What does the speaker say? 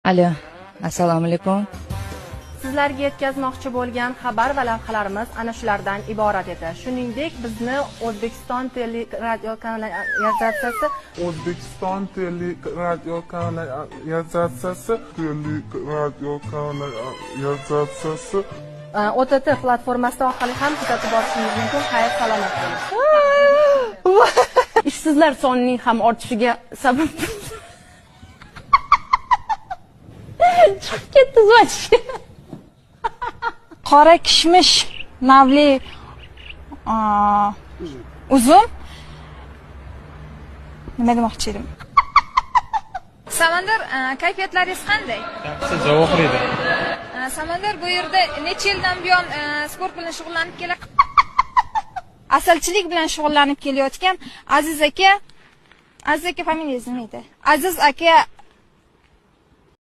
Alo, assalomu alaykum. Sizlarga yetkazmoqchi bo'lgan xabar va lavhalarimiz ana shulardan iborat edi. Shuningdek, bizni O'zbekiston teleradiokanalizatsiyasi OTT platformasi orqali ham kuzatib borishingiz mumkin. Xayr, salomat bo'ling. Ishsizlar sonining ham ortishiga sabab chiqib ketdi звоночка. Qora kishmish navli uzum. Nima demoqchi edim? Samandar, kayfiyatlaringiz qanday? Yaxshi, javob berdi. Samandar, bu yerda necha yildan buyon sport bilan shug'ullanib keladi? Asalchilik bilan shug'ullanib kelayotgan Aziz aka familiyangiz nima edi? Aziz aka